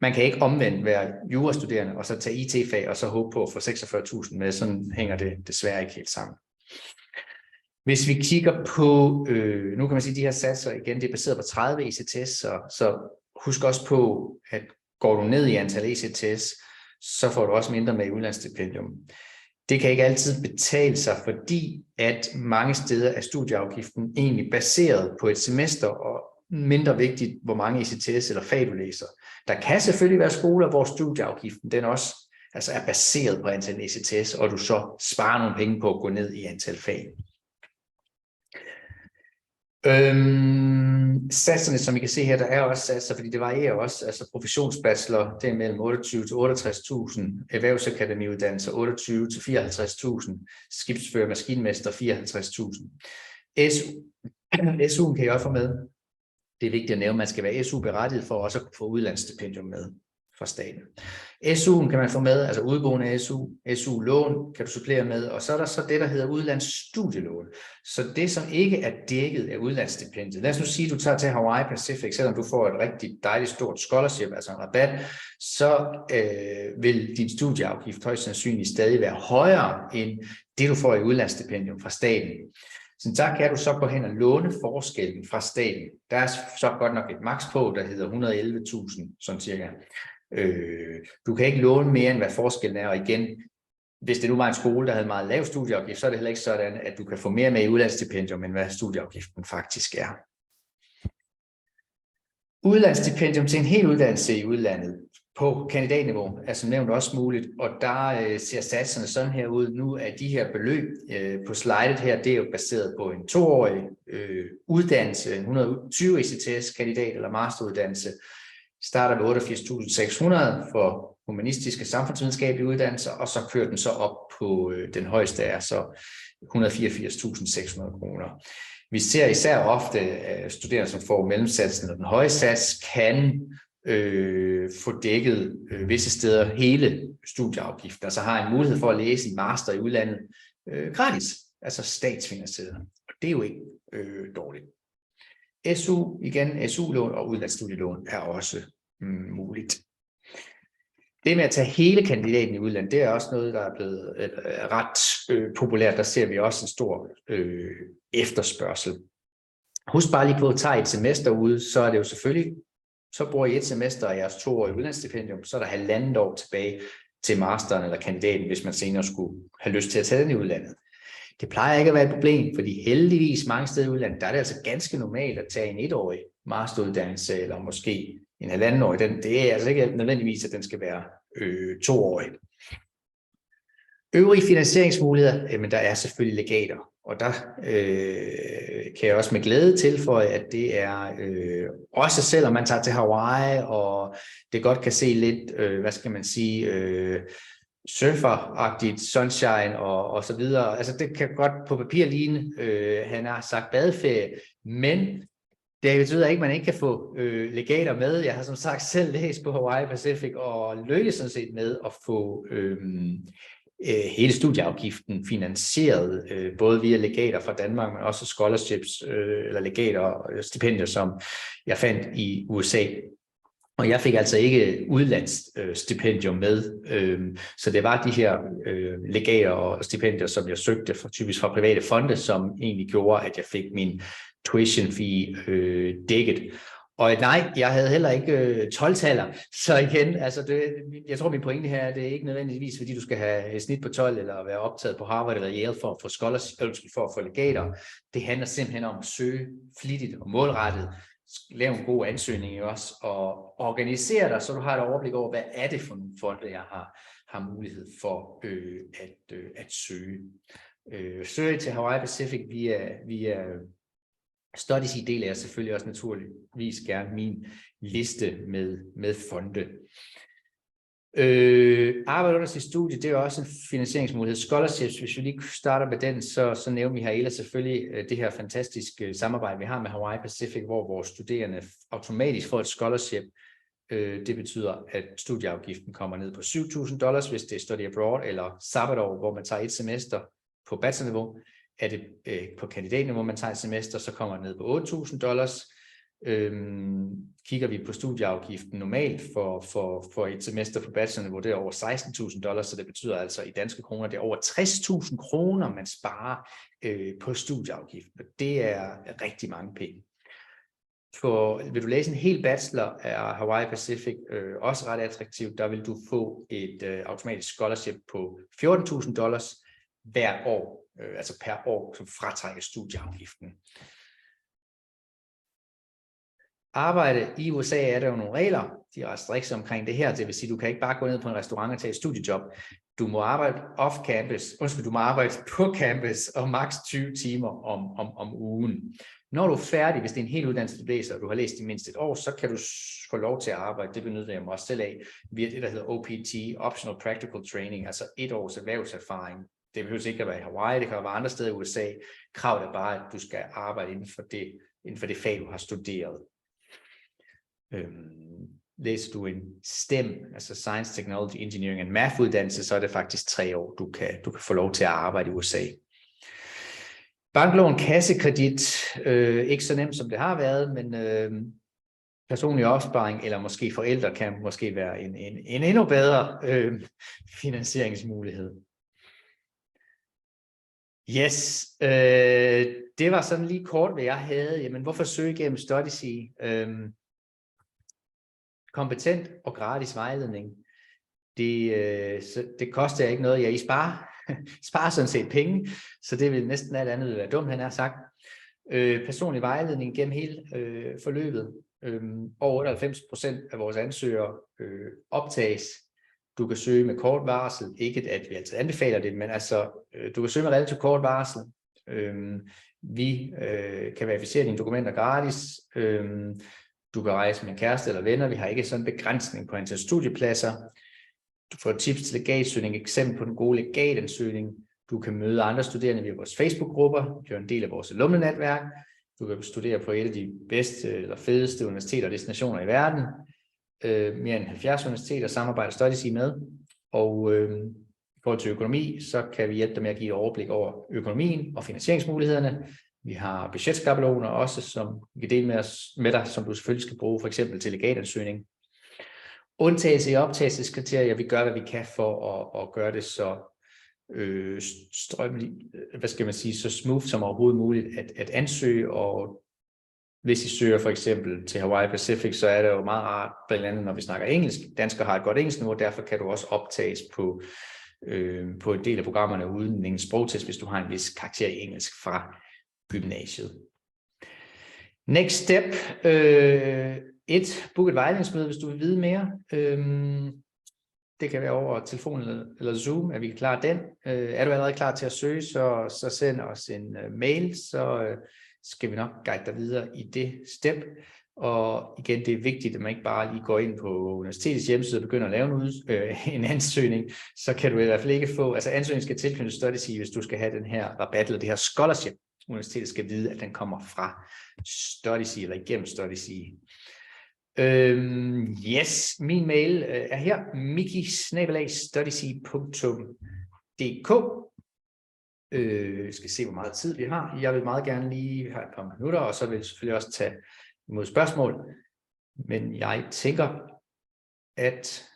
Man kan ikke omvendt være jurastuderende og så tage IT-fag og så håbe på at få 46.000 med. Sådan hænger det desværre ikke helt sammen. Hvis vi kigger på, nu kan man sige, at de her satser igen, det er baseret på 30 ECTS, så husk også på, at går du ned i antal ECTS, så får du også mindre med i udlandsstipendium. Det kan ikke altid betale sig, fordi at mange steder er studieafgiften egentlig baseret på et semester, og mindre vigtigt, hvor mange ECTS eller fag du læser. Der kan selvfølgelig være skoler, hvor studieafgiften den også er baseret på antal ECTS, og du så sparer nogle penge på at gå ned i antal fag. Satserne, som I kan se her, der er også satser, fordi det varierer også. Altså professionsbachelor, det er mellem 28 til 68.000, erhvervsakademiuddannelser 28 til 54.000, skibsfører, maskinmester 54.000. SU'en kan I også få med. Det er vigtigt at nævne, at man skal være SU-berettiget for også at få udlandsstipendium med fra staten. SU'en kan man få med, altså udgående SU, SU-lån kan du supplere med, og så er der så det, der hedder udlandsstudielån. Så det, som ikke er dækket af udlandsstipendiet. Lad os nu sige, at du tager til Hawaii Pacific, selvom du får et rigtig dejligt stort scholarship, altså en rabat, så vil din studieafgift højst sandsynligt stadig være højere end det, du får i udlandsstipendium fra staten. Så der kan du så gå hen og låne forskellen fra staten. Der er så godt nok et maks på, der hedder 111.000, sådan cirka. Du kan ikke låne mere, end hvad forskellen er, og igen, hvis det nu var en skole, der havde meget lav studieafgift, så er det heller ikke sådan, at du kan få mere med i udlandsstipendium, end hvad studieafgiften faktisk er. Udlandsstipendium til en hel uddannelse i udlandet på kandidatniveau er som nævnt også muligt, og der ser satserne sådan her ud. Nu er de her beløb på slidet her, det er jo baseret på en 2-årig uddannelse, en 120 ECTS-kandidat eller masteruddannelse, starter ved 88.600 for humanistiske samfundsvidenskabelige uddannelser, og så kører den så op på den højeste er så 184.600 kroner. Vi ser især ofte studerende, som får mellemsatsen og den høje sats, kan få dækket visse steder hele studieafgiften, altså har en mulighed for at læse en master i udlandet gratis, altså statsfinansieret. Og det er jo ikke dårligt. SU, igen, SU-lån og udlandsstudielån er også muligt. Det med at tage hele kandidaten i udlandet, det er også noget, der er blevet ret populært. Der ser vi også en stor efterspørgsel. Husk bare lige på, at tage et semester ude, så er det jo selvfølgelig, så bruger I et semester af jeres 2-årige udlandsstipendium, så er der 1,5 år tilbage til masteren eller kandidaten, hvis man senere skulle have lyst til at tage den i udlandet. Det plejer ikke at være et problem, fordi heldigvis mange steder i udlandet, der er det altså ganske normalt at tage en 1-årig masteruddannelse, eller måske en 1,5-årig. Det er altså ikke nødvendigvis, at den skal være 2-årig. Øvrige finansieringsmuligheder, jamen der er selvfølgelig legater, og der kan jeg også med glæde tilføje, at det er også selvom man tager til Hawaii, og det godt kan se lidt, hvad skal man sige, surferagtigt sunshine og så videre. Altså det kan godt på papir ligne, han har sagt badeferie, men det betyder ikke, at man ikke kan få legater med. Jeg har som sagt selv læst på Hawaii Pacific og lykkes sådan set med at få hele studieafgiften finansieret, både via legater fra Danmark, men også scholarships eller legater og stipendier, som jeg fandt i USA. Og jeg fik altså ikke udlandsstipendium med, så det var de her legater og stipendier, som jeg søgte typisk fra private fonde, som egentlig gjorde, at jeg fik min tuition fee dækket. Og nej, jeg havde heller ikke 12-taller, så igen, altså jeg tror min pointe her er, at det er ikke nødvendigvis, fordi du skal have et snit på 12 eller være optaget på Harvard eller Yale for at få for at få legater. Det handler simpelthen om at søge flittigt og målrettet, lave en god ansøgning også, og organisere dig, så du har et overblik over, hvad er det for nogle fonde, jeg har mulighed for at søge. Søge til Hawaii Pacific via Studysea deler jeg selvfølgelig også naturligvis gerne min liste med fonde. Arbejde under sit studie, det er jo også en finansieringsmulighed. Scholarships, hvis vi lige starter med den, så nævner vi her selvfølgelig det her fantastiske samarbejde, vi har med Hawaii Pacific, hvor vores studerende automatisk får et scholarship. Det betyder, at studieafgiften kommer ned på $7.000, hvis det er study abroad, eller sabbatår, hvor man tager et semester på bachelorniveau. Er det på kandidatniveau, man tager et semester, så kommer det ned på $8.000. Kigger vi på studieafgiften normalt for et semester på bachelorniveau, det er over $16.000, så det betyder altså i danske kroner, det er over 60.000 kroner, man sparer på studieafgiften. Det er rigtig mange penge. Vil du læse en hel bachelor af Hawaii Pacific, også ret attraktivt, der vil du få et automatisk scholarship på $14.000 hvert år, altså per år, som fratrækker studieafgiften. Arbejde i USA er der jo nogle regler, de er ret strikse omkring det her, det vil sige, du kan ikke bare gå ned på en restaurant og tage et studiejob. Du må arbejde du må arbejde på campus og maks 20 timer om ugen. Når du er færdig, hvis det er en hel uddannelse, du læser, og du har læst i mindst et år, så kan du få lov til at arbejde. Det benytter jeg mig også selv af via det, der hedder OPT, Optional Practical Training, altså 1 års erhvervserfaring. Det behøver ikke at være i Hawaii, det kan være andre steder i USA. Kravet er bare, at du skal arbejde inden for det fag, du har studeret. Læser du en STEM, altså Science, Technology, Engineering and Math uddannelse, så er det faktisk 3 år, du kan få lov til at arbejde i USA. Banklån, kassekredit, ikke så nemt som det har været, men personlig opsparing eller måske forældre kan måske være en endnu bedre finansieringsmulighed. Yes, det var sådan lige kort, hvad jeg havde. Jamen, hvorfor søge gennem Studysea? Kompetent og gratis vejledning. Det koster ikke noget. Ja, I sparer sådan set penge, så det vil næsten alt andet være dumt, han har sagt. Personlig vejledning gennem hele forløbet. Over 98% af vores ansøgere optages. Du kan søge med kort varsel. Ikke at vi altid anbefaler det, men altså, du kan søge med relativt kort varsel. Vi kan verificere dine dokumenter gratis. Du kan rejse med en kæreste eller venner. Vi har ikke sådan en begrænsning på antal studiepladser. Du får tips til legatsøgning, eksempel på den gode legatansøgning. Du kan møde andre studerende via vores Facebook-grupper. Du er en del af vores alumnenetværk. Du kan studere på et af de bedste eller fedeste universiteter og destinationer i verden. Mere end 70 universiteter samarbejder Studysea med. Og i forhold til økonomi, så kan vi hjælpe dig med at give et overblik over økonomien og finansieringsmulighederne. Vi har budgetskabeloner også, som vi kan dele med dig, som du selvfølgelig skal bruge, for eksempel til legatansøgning. Undtagelse i optagelseskriterier. Vi gør, hvad vi kan for at gøre det så så smooth som overhovedet muligt at ansøge. Og hvis I søger for eksempel til Hawaii Pacific, så er det jo meget rart, blandt andet når vi snakker engelsk. Danskere har et godt engelskniveau, derfor kan du også optages på en del af programmerne uden en sprogtest, hvis du har en vis karakter i engelsk fra gymnasiet. Next step. Book et vejledningsmøde, hvis du vil vide mere. Det kan være over telefon eller Zoom, at vi kan klare den. Er du allerede klar til at søge, så send os en mail, så skal vi nok guide dig videre i det step. Og igen, det er vigtigt, at man ikke bare lige går ind på universitetets hjemmeside og begynder at lave en ansøgning. Så kan du i hvert fald ikke få, altså ansøgningen skal tilknyttes Studysea, hvis du skal have den her rabat eller det her scholarship. Universitetet skal vide, at den kommer fra Studysea eller igennem Studysea. Yes, min mail er her, miki@studysea.dk. Skal se, hvor meget tid vi har. Jeg vil meget gerne lige have et par minutter, og så vil jeg selvfølgelig også tage imod spørgsmål. Men jeg tænker, at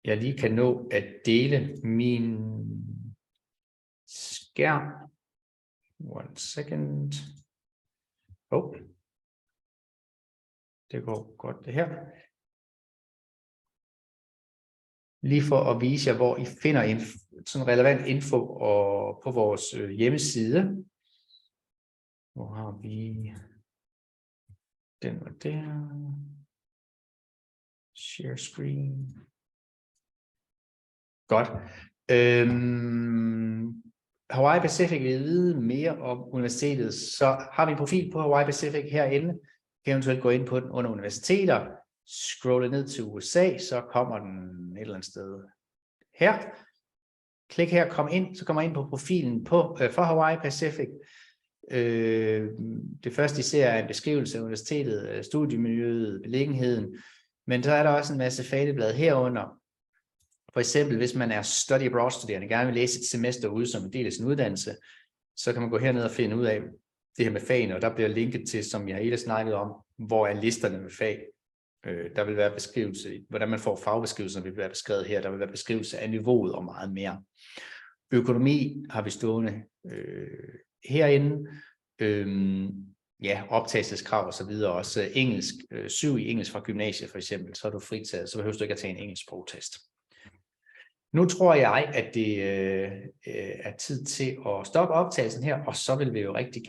jeg lige kan nå at dele min skærm. One second. Det går godt det her. Lige for at vise jer, hvor I finder sådan relevant info på vores hjemmeside. Hvor har vi den var der. Share screen. Godt. Hawaii Pacific vil vide mere om universitetet, så har vi en profil på Hawaii Pacific herinde. Kan eventuelt gå ind på den under universiteter, scrolle ned til USA, så kommer den et eller andet sted her. Klik her, kom ind, så kommer ind på profilen for Hawaii Pacific. Det første I ser er en beskrivelse af universitetet, studiemiljøet, beliggenheden, men så er der også en masse fagblade herunder. For eksempel, hvis man er study abroad studerende, gerne vil læse et semester ude som en del af sin uddannelse, så kan man gå herned og finde ud af det her med fagene, og der bliver linket til, som jeg hele snakket om, hvor er listerne med fag. Der vil være beskrivelse, hvordan man får fagbeskrivelser, vil være beskrevet her. Der vil være beskrivelse af niveauet og meget mere. Økonomi har vi stående herinde. Optagelseskrav og så videre. Også engelsk, 7 i engelsk fra gymnasiet for eksempel, så er du fritaget, så behøver du ikke at tage en engelsk sprogtest. Nu tror jeg, at det er tid til at stoppe optagelsen her, og så vil vi jo rigtig gerne